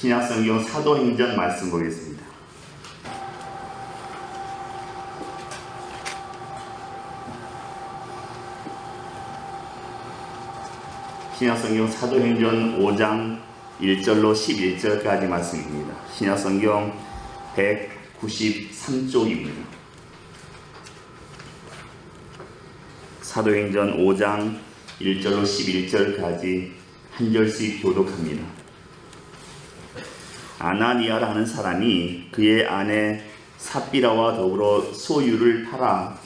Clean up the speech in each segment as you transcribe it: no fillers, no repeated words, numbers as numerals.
신약성경 사도행전 말씀 보겠습니다. 신약성경 사도행전 5장 1절로 11절까지 말씀입니다. 신약성경 193쪽입니다. 사도행전 5장 1절로 11절까지 한 절씩 교독합니다. 아나니아라는 사람이 그의 아내 삽비라와 더불어 소유를 팔아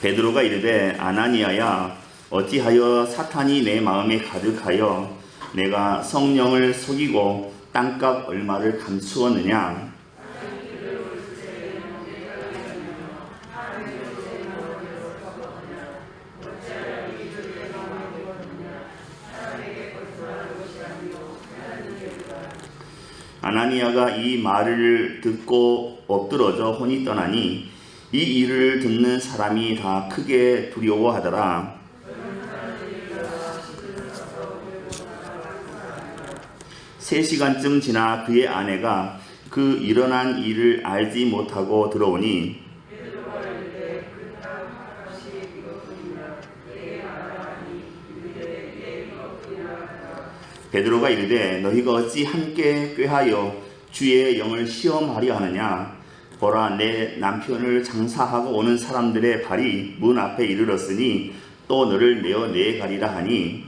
베드로가 이르되 아나니아야 어찌하여 사탄이 내 마음에 가득하여 내가 성령을 속이고 땅값 얼마를 감추었느냐. 아나니아가 이 말을 듣고 엎드러져 혼이 떠나니 이 일을 듣는 사람이 다 크게 두려워하더라. 세 시간쯤 지나 그의 아내가 그 일어난 일을 알지 못하고 들어오니 베드로가 이르되 너희가 어찌 함께 꾀하여 주의 영을 시험하려 하느냐. 보라, 내 남편을 장사하고 오는 사람들의 발이 문 앞에 이르렀으니 또 너를 내어 내가리라 하니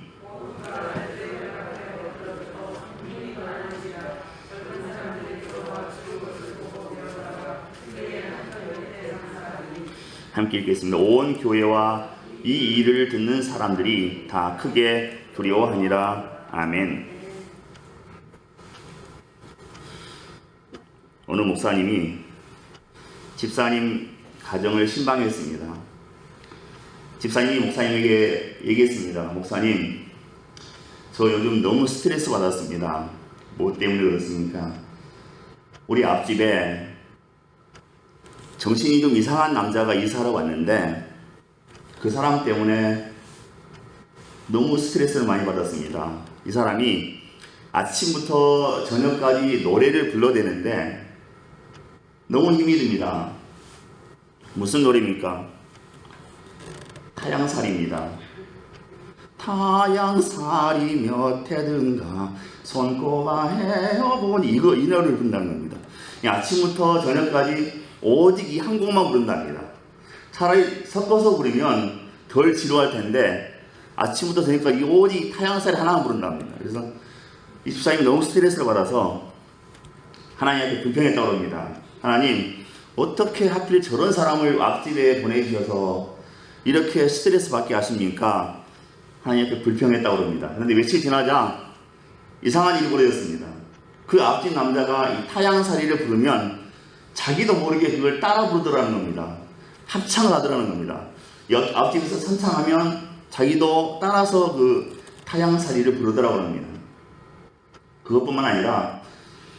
함께 읽겠습니다. 온 교회와 이 일을 듣는 사람들이 다 크게 두려워하니라. 아멘. 어느 목사님이 집사님 가정을 신방했습니다. 집사님이 목사님에게 얘기했습니다. 목사님, 저 요즘 너무 스트레스 받았습니다. 뭐 때문에 그렇습니까? 우리 앞집에 정신이 좀 이상한 남자가 이사하러 왔는데 그 사람 때문에 너무 스트레스를 많이 받았습니다. 이 사람이 아침부터 저녁까지 노래를 불러대는데 너무 힘이 듭니다. 무슨 노래입니까? 타양살이입니다. 타양살이 몇 해든가 손꼽아 헤어보니 이 노래를 부른다는 겁니다. 아침부터 저녁까지 오직 이 한 곡만 부른답니다. 차라리 섞어서 부르면 덜 지루할 텐데 아침부터 저녁까지 오직 타양살이 하나만 부른답니다. 그래서 이 집사님이 너무 스트레스를 받아서 하나님한테 불평했다고 합니다. 하나님, 어떻게 하필 저런 사람을 앞집에 보내주셔서 이렇게 스트레스 받게 하십니까? 하나님한테 불평했다고 합니다. 그런데 며칠 지나자 이상한 일이 벌어졌습니다. 그 앞집 남자가 이 타양살이를 부르면 자기도 모르게 그걸 따라 부르더라는 겁니다. 합창을 하더라는 겁니다. 앞집에서 선창하면 자기도 따라서 그 타양살이를 부르더라고 합니다. 그것뿐만 아니라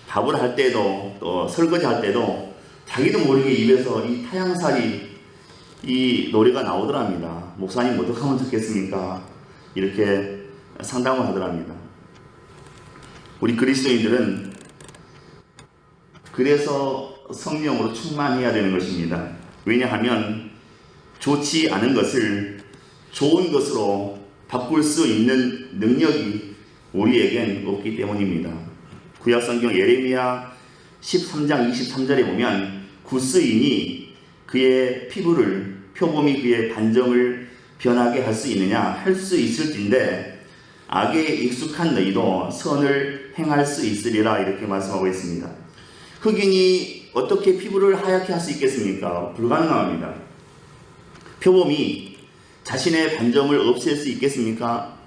밥을 할 때도 또 설거지 할 때도 자기도 모르게 입에서 이 타양살이 이 노래가 나오더랍니다. 목사님 어떻게 하면 좋겠습니까? 이렇게 상담을 하더랍니다. 우리 그리스도인들은 그래서 성령으로 충만해야 되는 것입니다. 왜냐하면 좋지 않은 것을 좋은 것으로 바꿀 수 있는 능력이 우리에겐 없기 때문입니다. 구약성경 예레미야 13장 23절에 보면 구스인이 그의 피부를 표범이 그의 반점을 변하게 할 수 있느냐? 할 수 있을진데 악에 익숙한 너희도 선을 행할 수 있으리라 이렇게 말씀하고 있습니다. 흑인이 어떻게 피부를 하얗게 할 수 있겠습니까? 불가능합니다. 표범이 자신의 반점을 없앨 수 있겠습니까?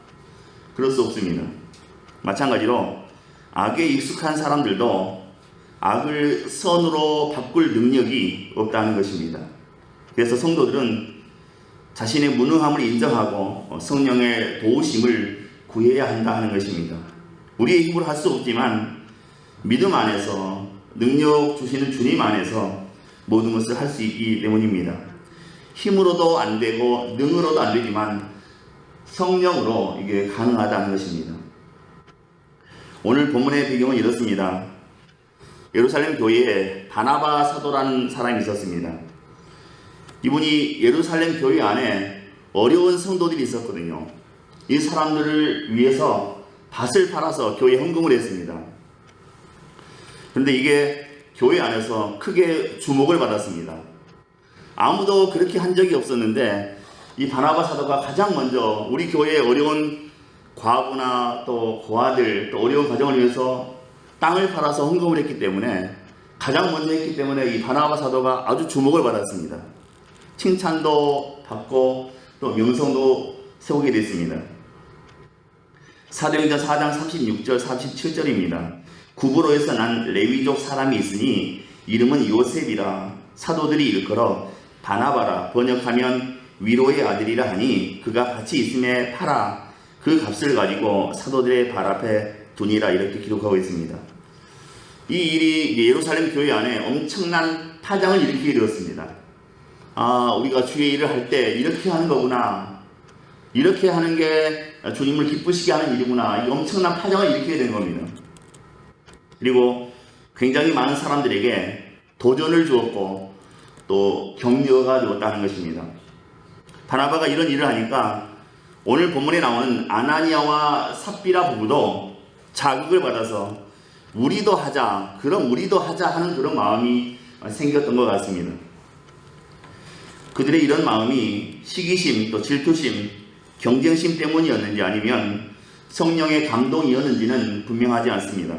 그럴 수 없습니다. 마찬가지로 악에 익숙한 사람들도 악을 선으로 바꿀 능력이 없다는 것입니다. 그래서 성도들은 자신의 무능함을 인정하고 성령의 도우심을 구해야 한다 하는 것입니다. 우리의 힘으로 할 수 없지만 믿음 안에서 능력 주시는 주님 안에서 모든 것을 할 수 있기 때문입니다. 힘으로도 안 되고 능으로도 안 되지만 성령으로 이게 가능하다는 것입니다. 오늘 본문의 배경은 이렇습니다. 예루살렘 교회에 바나바 사도라는 사람이 있었습니다. 이분이 예루살렘 교회 안에 어려운 성도들이 있었거든요. 이 사람들을 위해서 밭을 팔아서 교회에 헌금을 했습니다. 그런데 이게 교회 안에서 크게 주목을 받았습니다. 아무도 그렇게 한 적이 없었는데 이 바나바 사도가 가장 먼저 우리 교회의 어려운 과부나 또 고아들 또 어려운 가정을 위해서 땅을 팔아서 헌금을 했기 때문에 가장 먼저 했기 때문에 이 바나바 사도가 아주 주목을 받았습니다. 칭찬도 받고 또 명성도 세우게 됐습니다. 사도행전 4장 36절 37절입니다. 구브로에서 난 레위족 사람이 있으니 이름은 요셉이라 사도들이 일컬어 바나바라 번역하면 위로의 아들이라 하니 그가 같이 있음에 팔아 그 값을 가지고 사도들의 발 앞에 두니라 이렇게 기록하고 있습니다. 이 일이 예루살렘 교회 안에 엄청난 파장을 일으키게 되었습니다. 우리가 주의 일을 할 때 이렇게 하는 거구나. 이렇게 하는 게 주님을 기쁘시게 하는 일이구나. 이 엄청난 파장을 일으키게 된 겁니다. 그리고 굉장히 많은 사람들에게 도전을 주었고 또 격려가 되었다는 것입니다. 바나바가 이런 일을 하니까 오늘 본문에 나오는 아나니아와 삽비라 부부도 자극을 받아서 우리도 하자, 그럼 우리도 하자 하는 그런 마음이 생겼던 것 같습니다. 그들의 이런 마음이 시기심, 또 질투심, 경쟁심 때문이었는지 아니면 성령의 감동이었는지는 분명하지 않습니다.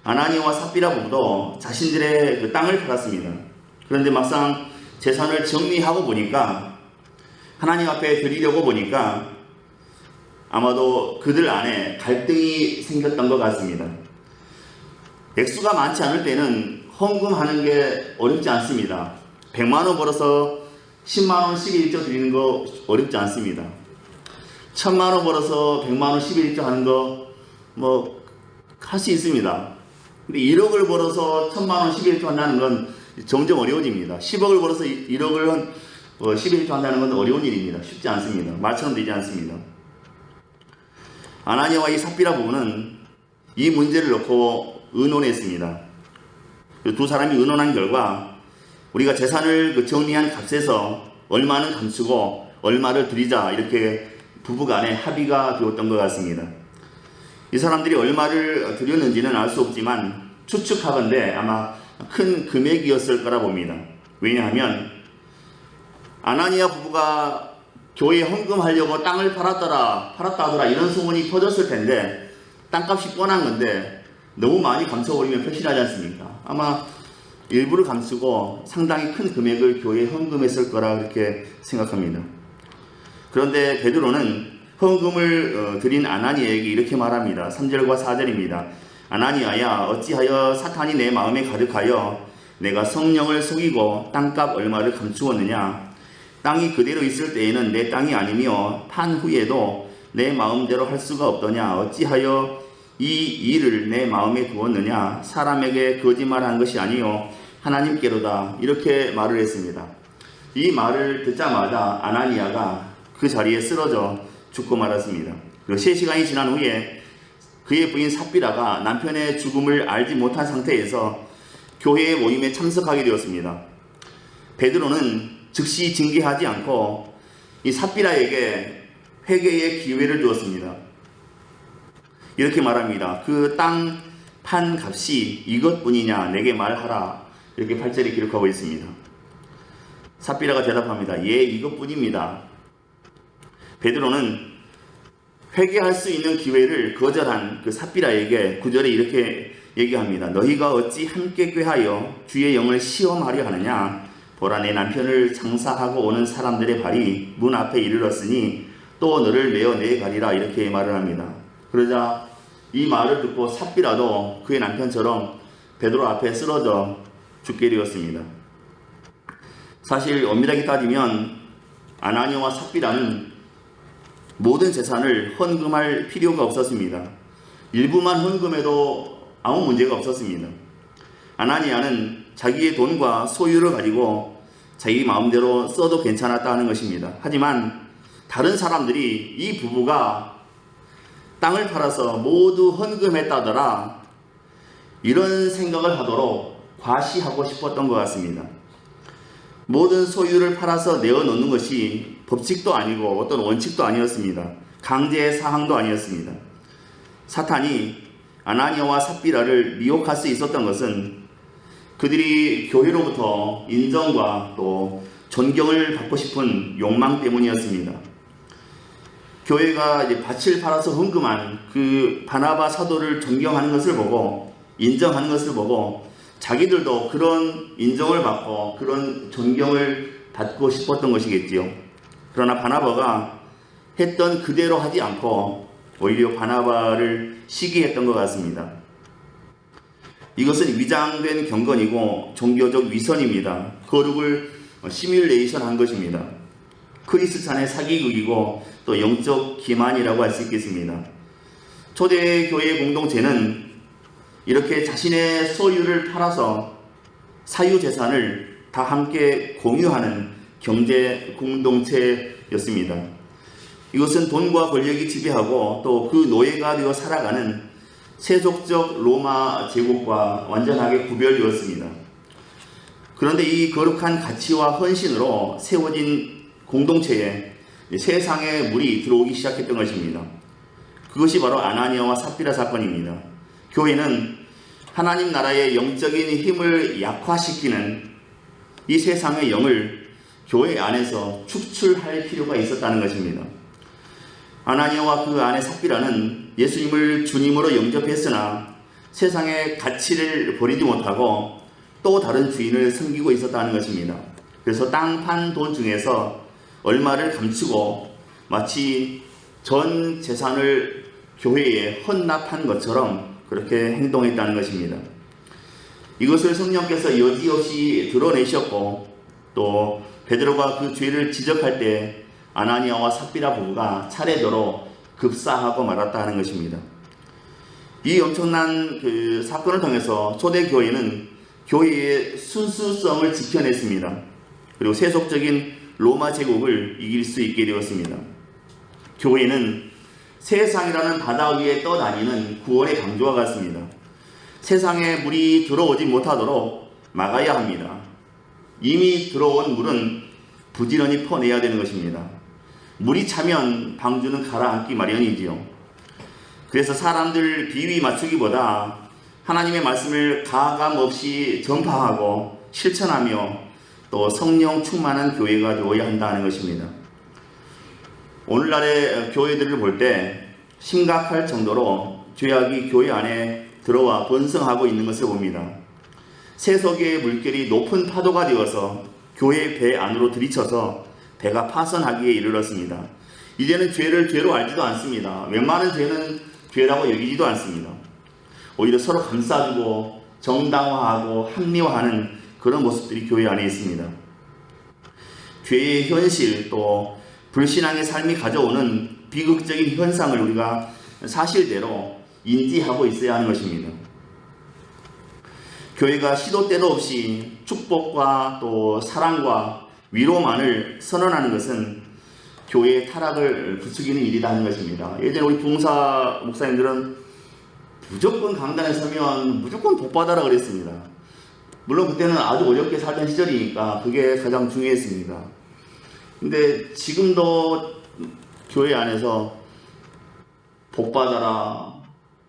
아나니아와 삽비라 부부도 자신들의 그 땅을 팔았습니다. 그런데 막상 재산을 정리하고 보니까 하나님 앞에 드리려고 보니까 아마도 그들 안에 갈등이 생겼던 것 같습니다. 액수가 많지 않을 때는 헌금하는 게 어렵지 않습니다. 100만원 벌어서 10만원 11조 드리는 거 어렵지 않습니다. 1000만원 벌어서 100만원 11조 하는 거 할 수 있습니다. 근데 1억을 벌어서 1000만원 11조 한다는 건 점점 어려워집니다. 10억을 벌어서 1억을 11조 한다는 건 어려운 일입니다. 쉽지 않습니다. 말처럼 되지 않습니다. 아나니아와 이 삽비라 부부는 이 문제를 놓고 의논했습니다. 두 사람이 의논한 결과 우리가 재산을 정리한 값에서 얼마는 감추고 얼마를 드리자 이렇게 부부간에 합의가 되었던 것 같습니다. 이 사람들이 얼마를 드렸는지는 알 수 없지만 추측하건대 아마 큰 금액이었을 거라 봅니다. 왜냐하면 아나니아 부부가 교회에 헌금하려고 땅을 팔았다 하더라 이런 소문이 퍼졌을 텐데 땅값이 뻔한 건데 너무 많이 감춰버리면 표시하지 않습니까? 아마 일부를 감추고 상당히 큰 금액을 교회에 헌금했을 거라 그렇게 생각합니다. 그런데 베드로는 헌금을 드린 아나니아에게 이렇게 말합니다. 3절과 4절입니다. 아나니아야 어찌하여 사탄이 내 마음에 가득하여 내가 성령을 속이고 땅값 얼마를 감추었느냐. 땅이 그대로 있을 때에는 내 땅이 아니며 판 후에도 내 마음대로 할 수가 없더냐. 어찌하여 이 일을 내 마음에 두었느냐. 사람에게 거짓말한 것이 아니요 하나님께로다. 이렇게 말을 했습니다. 이 말을 듣자마자 아나니아가 그 자리에 쓰러져 죽고 말았습니다. 그리고 3시간이 지난 후에 그의 부인 삽비라가 남편의 죽음을 알지 못한 상태에서 교회의 모임에 참석하게 되었습니다. 베드로는 즉시 징계하지 않고 이 삽비라에게 회개의 기회를 주었습니다. 이렇게 말합니다. 그 땅 판 값이 이것뿐이냐 내게 말하라. 이렇게 8절에 기록하고 있습니다. 삽비라가 대답합니다. 예, 이것뿐입니다. 베드로는 회개할 수 있는 기회를 거절한 그 삽비라에게 9절에 이렇게 얘기합니다. 너희가 어찌 함께 꾀하여 주의 영을 시험하려 하느냐. 보라 내 남편을 장사하고 오는 사람들의 발이 문 앞에 이르렀으니 또 너를 메어 내가리라. 이렇게 말을 합니다. 그러자 이 말을 듣고 삽비라도 그의 남편처럼 베드로 앞에 쓰러져 죽게 되었습니다. 사실 엄밀하게 따지면 아나니아와 삽비라는 모든 재산을 헌금할 필요가 없었습니다. 일부만 헌금해도 아무 문제가 없었습니다. 아나니아는 자기의 돈과 소유를 가지고 자기 마음대로 써도 괜찮았다는 것입니다. 하지만 다른 사람들이 이 부부가 땅을 팔아서 모두 헌금했다더라, 이런 생각을 하도록 과시하고 싶었던 것 같습니다. 모든 소유를 팔아서 내어놓는 것이 법칙도 아니고 어떤 원칙도 아니었습니다. 강제 사항도 아니었습니다. 사탄이 아나니아와 삽비라를 미혹할 수 있었던 것은 그들이 교회로부터 인정과 또 존경을 받고 싶은 욕망 때문이었습니다. 교회가 이제 밭을 팔아서 헌금한 그 바나바 사도를 존경하는 것을 보고, 인정하는 것을 보고 자기들도 그런 인정을 받고 그런 존경을 받고 싶었던 것이겠지요. 그러나 바나바가 했던 그대로 하지 않고 오히려 바나바를 시기했던 것 같습니다. 이것은 위장된 경건이고 종교적 위선입니다. 거룩을 시뮬레이션 한 것입니다. 크리스찬의 사기극이고 또 영적 기만이라고 할 수 있겠습니다. 초대교회 공동체는 이렇게 자신의 소유를 팔아서 사유재산을 다 함께 공유하는 경제 공동체였습니다. 이것은 돈과 권력이 지배하고 또 그 노예가 되어 살아가는 세속적 로마 제국과 완전하게 구별되었습니다. 그런데 이 거룩한 가치와 헌신으로 세워진 공동체에 세상의 물이 들어오기 시작했던 것입니다. 그것이 바로 아나니아와 삽비라 사건입니다. 교회는 하나님 나라의 영적인 힘을 약화시키는 이 세상의 영을 교회 안에서 축출할 필요가 있었다는 것입니다. 아나니아와 그 아내 삽비라는 예수님을 주님으로 영접했으나 세상의 가치를 버리지 못하고 또 다른 주인을 섬기고 있었다는 것입니다. 그래서 땅 판 돈 중에서 얼마를 감추고 마치 전 재산을 교회에 헌납한 것처럼 그렇게 행동했다는 것입니다. 이것을 성령께서 여지없이 드러내셨고 또 베드로가 그 죄를 지적할 때 아나니아와 삽비라 부부가 차례대로 급사하고 말았다는 것입니다. 이 엄청난 그 사건을 통해서 초대교회는 교회의 순수성을 지켜냈습니다. 그리고 세속적인 로마 제국을 이길 수 있게 되었습니다. 교회는 세상이라는 바다 위에 떠다니는 구원의 강조와 같습니다. 세상에 물이 들어오지 못하도록 막아야 합니다. 이미 들어온 물은 부지런히 퍼내야 되는 것입니다. 물이 차면 방주는 가라앉기 마련이지요. 그래서 사람들 비위 맞추기보다 하나님의 말씀을 가감없이 전파하고 실천하며 또 성령 충만한 교회가 되어야 한다는 것입니다. 오늘날의 교회들을 볼 때 심각할 정도로 죄악이 교회 안에 들어와 번성하고 있는 것을 봅니다. 세속의 물결이 높은 파도가 되어서 교회 배 안으로 들이쳐서 배가 파손하기에 이르렀습니다. 이제는 죄를 죄로 알지도 않습니다. 웬만한 죄는 죄라고 여기지도 않습니다. 오히려 서로 감싸주고 정당화하고 합리화하는 그런 모습들이 교회 안에 있습니다. 죄의 현실 또 불신앙의 삶이 가져오는 비극적인 현상을 우리가 사실대로 인지하고 있어야 하는 것입니다. 교회가 시도 때도 없이 축복과 또 사랑과 위로만을 선언하는 것은 교회의 타락을 부추기는 일이다 하는 것입니다. 예전에 우리 부흥사 목사님들은 무조건 강단에 서면 무조건 복받아라 그랬습니다. 물론 그때는 아주 어렵게 살던 시절이니까 그게 가장 중요했습니다. 근데 지금도 교회 안에서 복받아라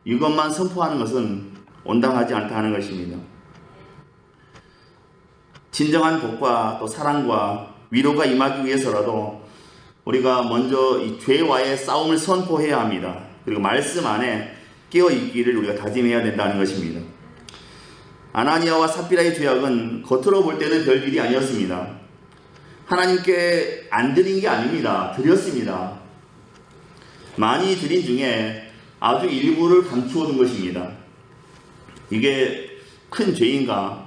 이것만 선포하는 것은 온당하지 않다는 것입니다. 진정한 복과 또 사랑과 위로가 임하기 위해서라도 우리가 먼저 이 죄와의 싸움을 선포해야 합니다. 그리고 말씀 안에 깨어있기를 우리가 다짐해야 된다는 것입니다. 아나니아와 삽비라의 죄악은 겉으로 볼 때는 별일이 아니었습니다. 하나님께 안 드린 게 아닙니다. 드렸습니다. 많이 드린 중에 아주 일부를 감추어 둔 것입니다. 이게 큰 죄인가?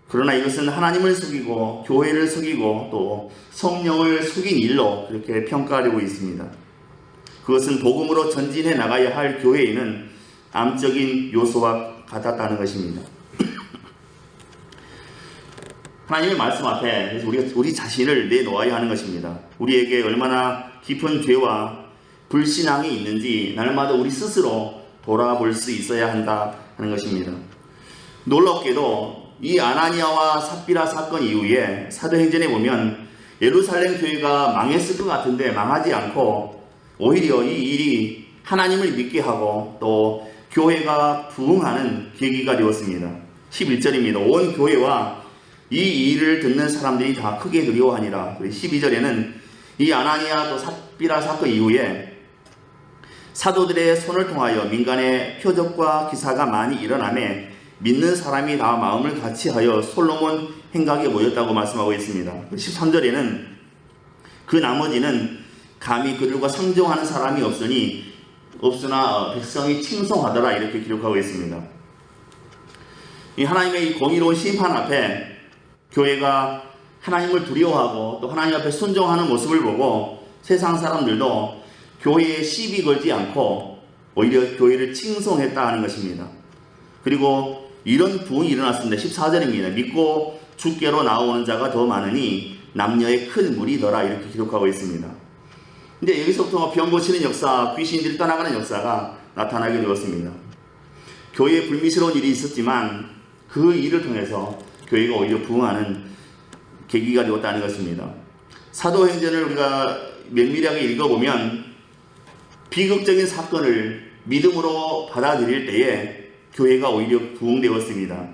그러나 이것은 하나님을 속이고 교회를 속이고 또 성령을 속인 일로 그렇게 평가하려고 있습니다. 그것은 복음으로 전진해 나가야 할 교회에는 암적인 요소와 같았다는 것입니다. 하나님의 말씀 앞에 그래서 우리가 우리 자신을 내놓아야 하는 것입니다. 우리에게 얼마나 깊은 죄와 불신앙이 있는지 날마다 우리 스스로 돌아볼 수 있어야 한다 하는 것입니다. 놀랍게도 이 아나니아와 삽비라 사건 이후에 사도행전에 보면 예루살렘 교회가 망했을 것 같은데 망하지 않고 오히려 이 일이 하나님을 믿게 하고 또 교회가 부흥하는 계기가 되었습니다. 11절입니다. 온 교회와 이 일을 듣는 사람들이 다 크게 두려워하니라. 12절에는 이 아나니아 또 삽비라 사건 이후에 사도들의 손을 통하여 민간의 표적과 기사가 많이 일어나매 믿는 사람이 다 마음을 같이하여 솔로몬 행각에 모였다고 말씀하고 있습니다. 13절에는 그 나머지는 감히 그들과 상종하는 사람이 없으나 백성이 칭송하더라 이렇게 기록하고 있습니다. 이 하나님의 이 공의로운 심판 앞에 교회가 하나님을 두려워하고 또 하나님 앞에 순종하는 모습을 보고 세상 사람들도 교회에 시비 걸지 않고 오히려 교회를 칭송했다 하는 것입니다. 그리고 이런 부흥이 일어났습니다. 14절입니다. 믿고 주께로 나오는 자가 더 많으니 남녀의 큰 무리더라 이렇게 기록하고 있습니다. 근데 여기서부터 병 고치는 역사, 귀신들이 떠나가는 역사가 나타나게 되었습니다. 교회에 불미스러운 일이 있었지만 그 일을 통해서 교회가 오히려 부흥하는 계기가 되었다는 것입니다. 사도행전을 우리가 면밀하게 읽어보면 비극적인 사건을 믿음으로 받아들일 때에 교회가 오히려 부흥되었습니다.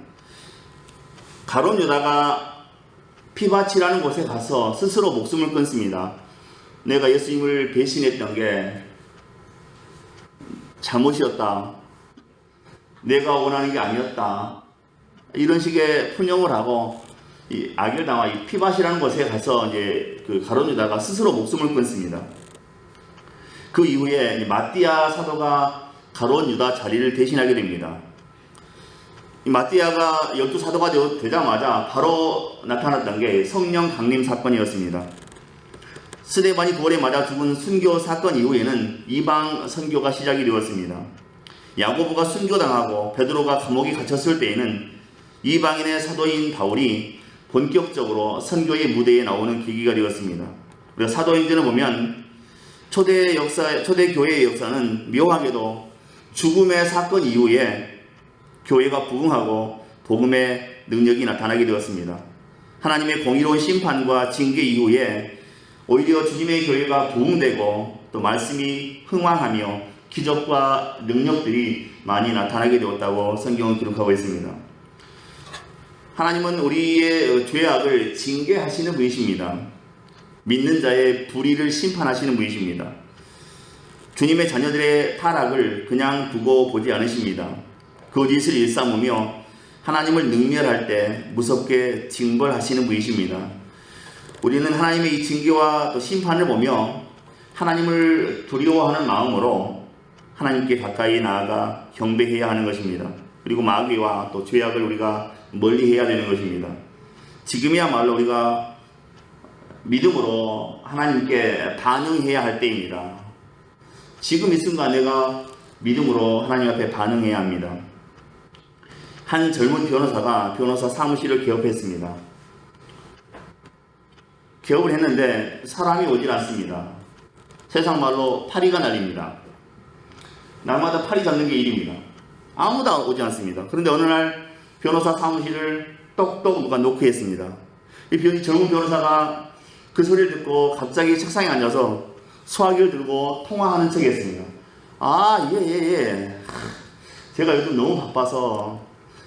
가룟 유다가 피바치라는 곳에 가서 스스로 목숨을 끊습니다. 내가 예수님을 배신했던 게 잘못이었다. 내가 원하는 게 아니었다. 이런 식의 분용을 하고 이 아겔다와 이 피바시라는 곳에 가서 이제 그 가룟 유다가 스스로 목숨을 끊습니다. 그 이후에 마띠아 사도가 가룟 유다 자리를 대신하게 됩니다. 이 마띠아가 12사도가 되자마자 바로 나타났던 게 성령 강림 사건이었습니다. 스데반이 돌에 맞아 죽은 순교 사건 이후에는 이방 선교가 시작이 되었습니다. 야고보가 순교당하고 베드로가 감옥에 갇혔을 때에는 이방인의 사도인 바울이 본격적으로 선교의 무대에 나오는 계기가 되었습니다. 우리가 사도행전을 보면 초대 교회의 역사는 묘하게도 죽음의 사건 이후에 교회가 부흥하고 복음의 능력이 나타나게 되었습니다. 하나님의 공의로운 심판과 징계 이후에 오히려 주님의 교회가 부흥되고 또 말씀이 흥왕하며 기적과 능력들이 많이 나타나게 되었다고 성경은 기록하고 있습니다. 하나님은 우리의 죄악을 징계하시는 분이십니다. 믿는 자의 불의를 심판하시는 분이십니다. 주님의 자녀들의 타락을 그냥 두고 보지 않으십니다. 거짓을 일삼으며 하나님을 능멸할 때 무섭게 징벌하시는 분이십니다. 우리는 하나님의 이 징계와 또 심판을 보며 하나님을 두려워하는 마음으로 하나님께 가까이 나아가 경배해야 하는 것입니다. 그리고 마귀와 또 죄악을 우리가 멀리해야 되는 것입니다. 지금이야말로 우리가 믿음으로 하나님께 반응해야 할 때입니다. 지금 이 순간 내가 믿음으로 하나님 앞에 반응해야 합니다. 한 젊은 변호사가 변호사 사무실을 개업했습니다. 개업을 했는데 사람이 오질 않습니다. 세상 말로 파리가 날립니다. 날마다 파리 잡는 게 일입니다. 아무도 오지 않습니다. 그런데 어느 날 변호사 사무실을 똑똑 누가 노크했습니다. 이 젊은 변호사가 그 소리를 듣고 갑자기 책상에 앉아서 수화기를 들고 통화하는 척 했습니다. 예. 제가 요즘 너무 바빠서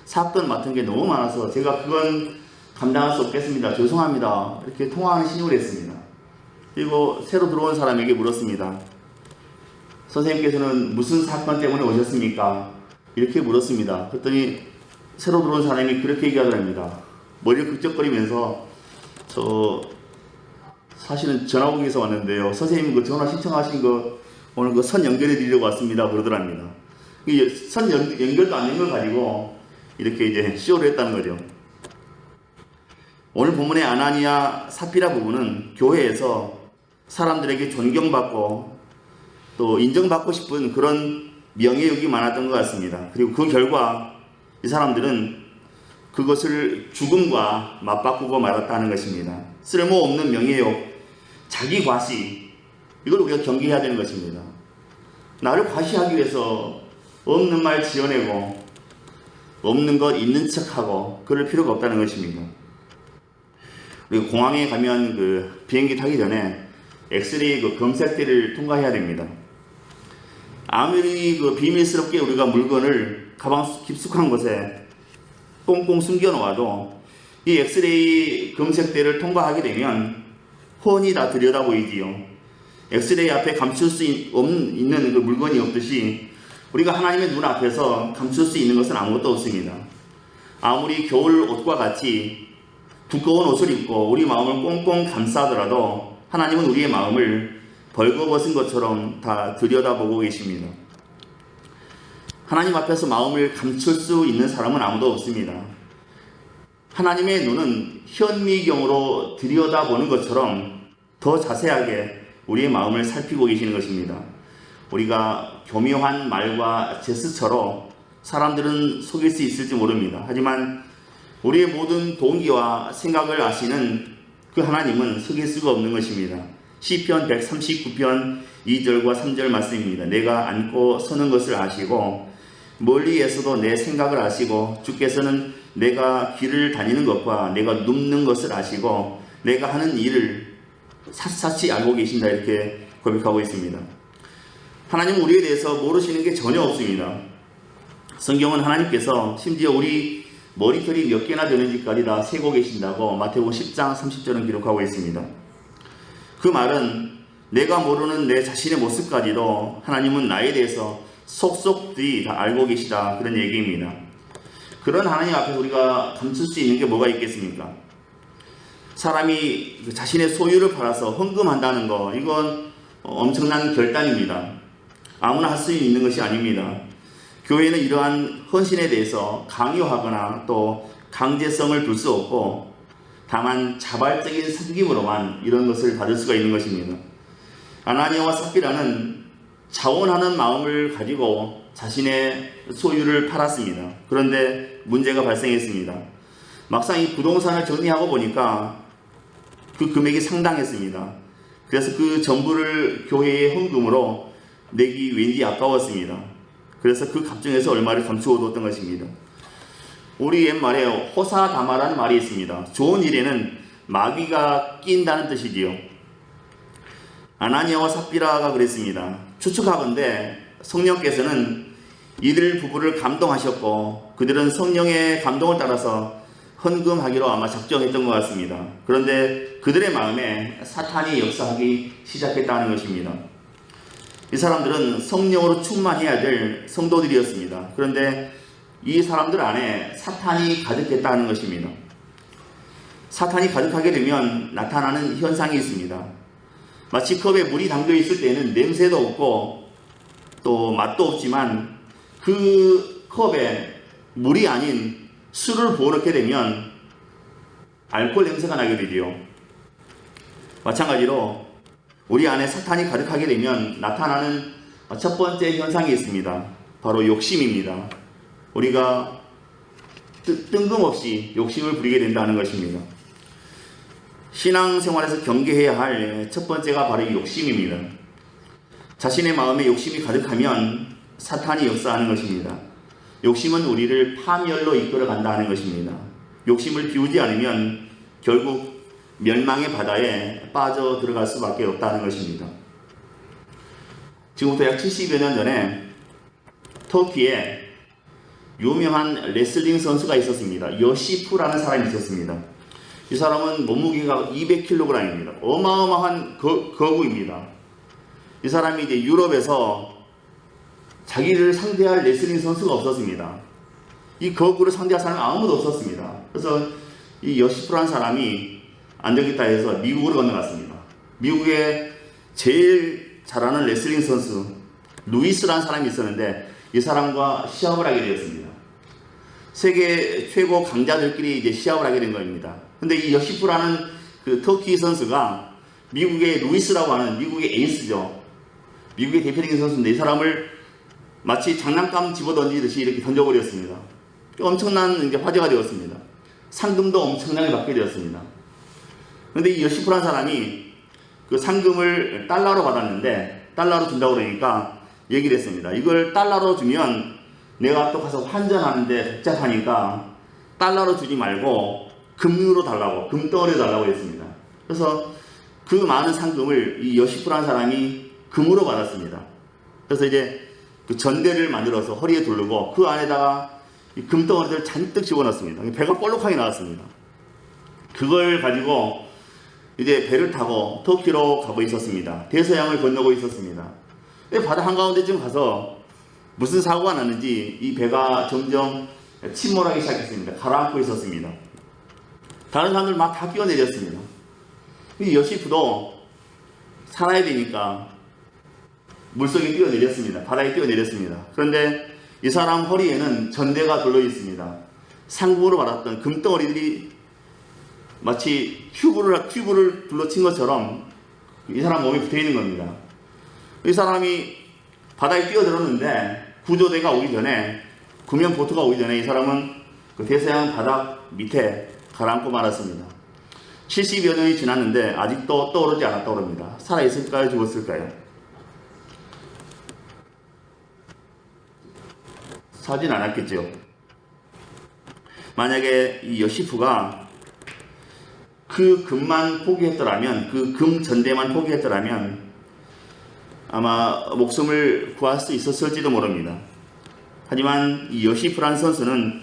사건 맡은 게 너무 많아서 제가 그건 감당할 수 없겠습니다. 죄송합니다. 이렇게 통화하는 신용을 했습니다. 그리고 새로 들어온 사람에게 물었습니다. 선생님께서는 무슨 사건 때문에 오셨습니까? 이렇게 물었습니다. 그랬더니 새로 들어온 사람이 그렇게 얘기하더랍니다. 머리를 긁적거리면서 사실은 전화국에서 왔는데요. 선생님 그 전화 신청하신 거 오늘 그 선 연결해 드리려고 왔습니다. 그러더랍니다. 선 연결도 안 된 걸 가지고 이렇게 이제 쇼를 했다는 거죠. 오늘 본문의 아나니아 삽비라 부부는 교회에서 사람들에게 존경받고 또 인정받고 싶은 그런 명예욕이 많았던 것 같습니다. 그리고 그 결과 이 사람들은 그것을 죽음과 맞바꾸고 말았다는 것입니다. 쓸모없는 명예욕, 자기 과시, 이걸 우리가 경계해야 되는 것입니다. 나를 과시하기 위해서 없는 말 지어내고 없는 것 있는 척하고 그럴 필요가 없다는 것입니다. 우리 공항에 가면 그 비행기 타기 전에 엑스레이 그 검색대를 통과해야 됩니다. 아무리 그 비밀스럽게 우리가 물건을 가방 깊숙한 곳에 꽁꽁 숨겨 놓아도 이 엑스레이 검색대를 통과하게 되면 훤히 다 들여다 보이지요. 엑스레이 앞에 감출 수 있는 그 물건이 없듯이 우리가 하나님의 눈 앞에서 감출 수 있는 것은 아무것도 없습니다. 아무리 겨울 옷과 같이 두꺼운 옷을 입고 우리 마음을 꽁꽁 감싸더라도 하나님은 우리의 마음을 벌거벗은 것처럼 다 들여다보고 계십니다. 하나님 앞에서 마음을 감출 수 있는 사람은 아무도 없습니다. 하나님의 눈은 현미경으로 들여다보는 것처럼 더 자세하게 우리의 마음을 살피고 계시는 것입니다. 우리가 교묘한 말과 제스처로 사람들은 속일 수 있을지 모릅니다. 하지만 우리의 모든 동기와 생각을 아시는 그 하나님은 속일 수가 없는 것입니다. 시편 139편 2절과 3절 말씀입니다. 내가 앉고 서는 것을 아시고 멀리에서도 내 생각을 아시고 주께서는 내가 길을 다니는 것과 내가 눕는 것을 아시고 내가 하는 일을 샅샅이 알고 계신다, 이렇게 고백하고 있습니다. 하나님은 우리에 대해서 모르시는 게 전혀 없습니다. 성경은 하나님께서 심지어 우리 머리털이 몇 개나 되는지까지 다 세고 계신다고 마태복음 10장 30절은 기록하고 있습니다. 그 말은 내가 모르는 내 자신의 모습까지도 하나님은 나에 대해서 속속들이 다 알고 계시다, 그런 얘기입니다. 그런 하나님 앞에서 우리가 감출 수 있는 게 뭐가 있겠습니까? 사람이 자신의 소유를 팔아서 헌금한다는 거, 이건 엄청난 결단입니다. 아무나 할 수 있는 것이 아닙니다. 교회는 이러한 헌신에 대해서 강요하거나 또 강제성을 둘 수 없고 다만 자발적인 섬김으로만 이런 것을 받을 수가 있는 것입니다. 아나니아와 삽비라는 자원하는 마음을 가지고 자신의 소유를 팔았습니다. 그런데 문제가 발생했습니다. 막상 이 부동산을 정리하고 보니까 그 금액이 상당했습니다. 그래서 그 전부를 교회의 헌금으로 내기 왠지 아까웠습니다. 그래서 그 값 중에서 얼마를 감추어뒀던 것입니다. 우리 옛말에 호사다마라는 말이 있습니다. 좋은 일에는 마귀가 낀다는 뜻이지요. 아나니아와 삽비라가 그랬습니다. 추측하건대 성령께서는 이들 부부를 감동하셨고 그들은 성령의 감동을 따라서 헌금하기로 아마 작정했던 것 같습니다. 그런데 그들의 마음에 사탄이 역사하기 시작했다는 것입니다. 이 사람들은 성령으로 충만해야 될 성도들이었습니다. 그런데 이 사람들 안에 사탄이 가득했다는 것입니다. 사탄이 가득하게 되면 나타나는 현상이 있습니다. 마치 컵에 물이 담겨 있을 때는 냄새도 없고 또 맛도 없지만 그 컵에 물이 아닌 술을 부어넣게 되면 알코올 냄새가 나게 되지요. 마찬가지로 우리 안에 사탄이 가득하게 되면 나타나는 첫 번째 현상이 있습니다. 바로 욕심입니다. 우리가 뜬금없이 욕심을 부리게 된다는 것입니다. 신앙생활에서 경계해야 할 첫 번째가 바로 이 욕심입니다. 자신의 마음에 욕심이 가득하면 사탄이 역사하는 것입니다. 욕심은 우리를 파멸로 이끌어 간다는 것입니다. 욕심을 비우지 않으면 결국 멸망의 바다에 빠져 들어갈 수밖에 없다는 것입니다. 지금부터 약 70여 년 전에 터키에 유명한 레슬링 선수가 있었습니다. 여시프라는 사람이 있었습니다. 이 사람은 몸무게가 200kg입니다. 어마어마한 거구입니다. 이 사람이 이제 유럽에서 자기를 상대할 레슬링 선수가 없었습니다. 이 거구를 상대할 사람이 아무도 없었습니다. 그래서 이 여시프라는 사람이 안 되겠다 해서 미국으로 건너갔습니다. 미국에 제일 잘하는 레슬링 선수 루이스라는 사람이 있었는데 이 사람과 시합을 하게 되었습니다. 세계 최고 강자들끼리 이제 시합을 하게 된 겁니다. 근데 이 여시프라는 그 터키 선수가 미국의 루이스라고 하는 미국의 에이스죠. 미국의 대표적인 선수인데 이 사람을 마치 장난감 집어던지듯이 이렇게 던져버렸습니다. 엄청난 이제 화제가 되었습니다. 상금도 엄청나게 받게 되었습니다. 그런데 이 요시프라는 사람이 그 상금을 달러로 받았는데 달러로 준다고 그러니까 얘기를 했습니다. 이걸 달러로 주면 내가 또 가서 환전하는데 복잡하니까 달러로 주지 말고 금으로 달라고, 금덩어리 달라고 했습니다. 그래서 그 많은 상금을 이 요시프라는 사람이 금으로 받았습니다. 그래서 이제 그 전대를 만들어서 허리에 두르고 그 안에다가 이 금덩어리를 잔뜩 집어넣었습니다. 배가 볼록하게 나왔습니다. 그걸 가지고 이제 배를 타고 터키로 가고 있었습니다. 대서양을 건너고 있었습니다. 바다 한가운데쯤 가서 무슨 사고가 났는지 이 배가 점점 침몰하기 시작했습니다. 가라앉고 있었습니다. 다른 사람들 막 다 뛰어내렸습니다. 이 요시프도 살아야 되니까 물속에 뛰어내렸습니다. 바다에 뛰어내렸습니다. 그런데 이 사람 허리에는 전대가 둘러 있습니다. 상금으로 받았던 금덩어리들이 마치 튜브를 둘러친 것처럼 이 사람 몸에 붙어 있는 겁니다. 이 사람이 바다에 뛰어들었는데 구조대가 오기 전에, 구면보트가 오기 전에 이 사람은 그 대서양 바닥 밑에 가라앉고 말았습니다. 70여 년이 지났는데 아직도 떠오르지 않았다고 합니다. 살아있을까요? 죽었을까요? 사진 않았겠죠. 만약에 이 요시프가 그 금만 포기했더라면, 그 금 전대만 포기했더라면 아마 목숨을 구할 수 있었을지도 모릅니다. 하지만 이 요시프라는 선수는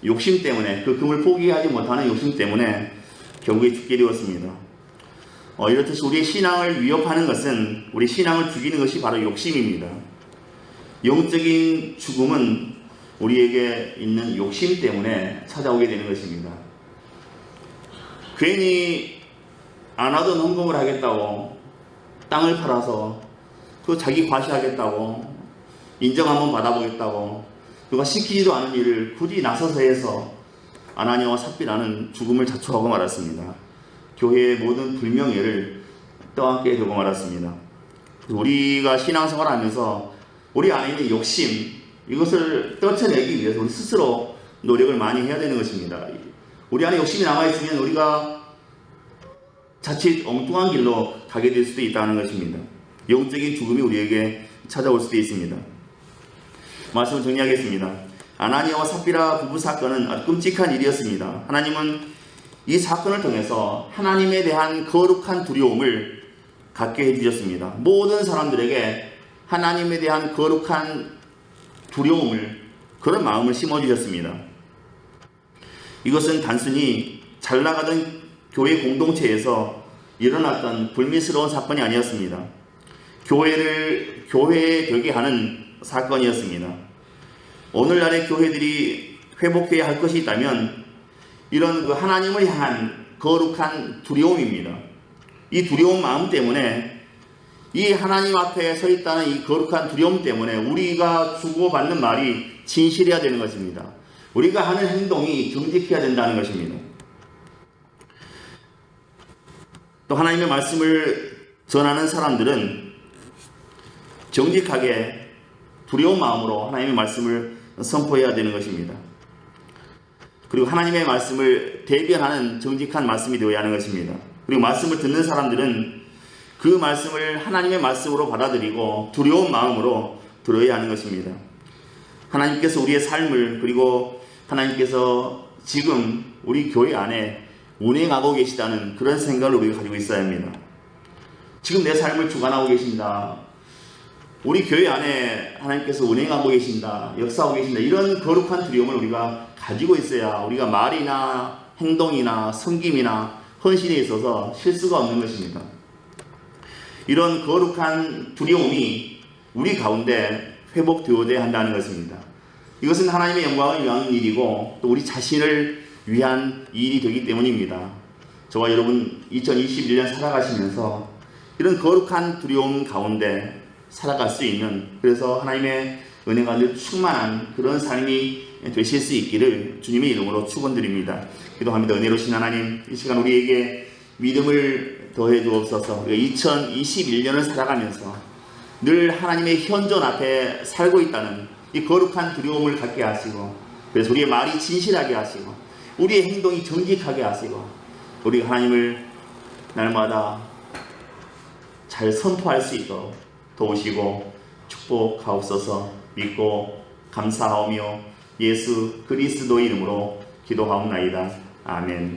욕심 때문에, 그 금을 포기하지 못하는 욕심 때문에 결국에 죽게 되었습니다. 이렇듯이 우리의 신앙을 위협하는 것은, 우리 신앙을 죽이는 것이 바로 욕심입니다. 영적인 죽음은 우리에게 있는 욕심 때문에 찾아오게 되는 것입니다. 괜히 안 하던 헌금을 하겠다고, 땅을 팔아서 그 자기 과시하겠다고, 인정 한번 받아보겠다고, 누가 시키지도 않은 일을 굳이 나서서 해서 아나니아와 삽비라는 죽음을 자초하고 말았습니다. 교회의 모든 불명예를 떠안게 되고 말았습니다. 우리가 신앙생활을 하면서 우리 안에 있는 욕심, 이것을 떨쳐내기 위해서 우리 스스로 노력을 많이 해야 되는 것입니다. 우리 안에 욕심이 남아있으면 우리가 자칫 엉뚱한 길로 가게 될 수도 있다는 것입니다. 영적인 죽음이 우리에게 찾아올 수도 있습니다. 말씀을 정리하겠습니다. 아나니아와 삽비라 부부 사건은 아주 끔찍한 일이었습니다. 하나님은 이 사건을 통해서 하나님에 대한 거룩한 두려움을 갖게 해주셨습니다. 모든 사람들에게 하나님에 대한 거룩한 두려움을, 그런 마음을 심어주셨습니다. 이것은 단순히 잘 나가던 교회 공동체에서 일어났던 불미스러운 사건이 아니었습니다. 교회에 되게 하는 사건이었습니다. 오늘날의 교회들이 회복해야 할 것이 있다면 이런 그 하나님을 향한 거룩한 두려움입니다. 이 두려운 마음 때문에, 이 하나님 앞에 서 있다는 이 거룩한 두려움 때문에 우리가 주고받는 말이 진실해야 되는 것입니다. 우리가 하는 행동이 정직해야 된다는 것입니다. 또 하나님의 말씀을 전하는 사람들은 정직하게 두려운 마음으로 하나님의 말씀을 선포해야 되는 것입니다. 그리고 하나님의 말씀을 대변하는 정직한 말씀이 되어야 하는 것입니다. 그리고 말씀을 듣는 사람들은 그 말씀을 하나님의 말씀으로 받아들이고 두려운 마음으로 들어야 하는 것입니다. 하나님께서 우리의 삶을, 그리고 하나님께서 지금 우리 교회 안에 운행하고 계시다는 그런 생각을 우리가 가지고 있어야 합니다. 지금 내 삶을 주관하고 계신다, 우리 교회 안에 하나님께서 운행하고 계신다, 역사하고 계신다, 이런 거룩한 두려움을 우리가 가지고 있어야 우리가 말이나 행동이나 섬김이나 헌신에 있어서 실수가 없는 것입니다. 이런 거룩한 두려움이 우리 가운데 회복되어야 한다는 것입니다. 이것은 하나님의 영광을 위한 일이고 또 우리 자신을 위한 일이 되기 때문입니다. 저와 여러분 2021년 살아가시면서 이런 거룩한 두려움 가운데 살아갈 수 있는, 그래서 하나님의 은혜가 늘 충만한 그런 삶이 되실 수 있기를 주님의 이름으로 축원드립니다. 기도합니다. 은혜로우신 하나님, 이 시간 우리에게 믿음을 더해 주옵소서. 2021년을 살아가면서 늘 하나님의 현존 앞에 살고 있다는 이 거룩한 두려움을 갖게 하시고, 그래서 우리의 말이 진실하게 하시고 우리의 행동이 정직하게 하시고 우리가 하나님을 날마다 잘 선포할 수 있도록 도우시고 축복하옵소서. 믿고 감사하오며 예수 그리스도 이름으로 기도하옵나이다. 아멘.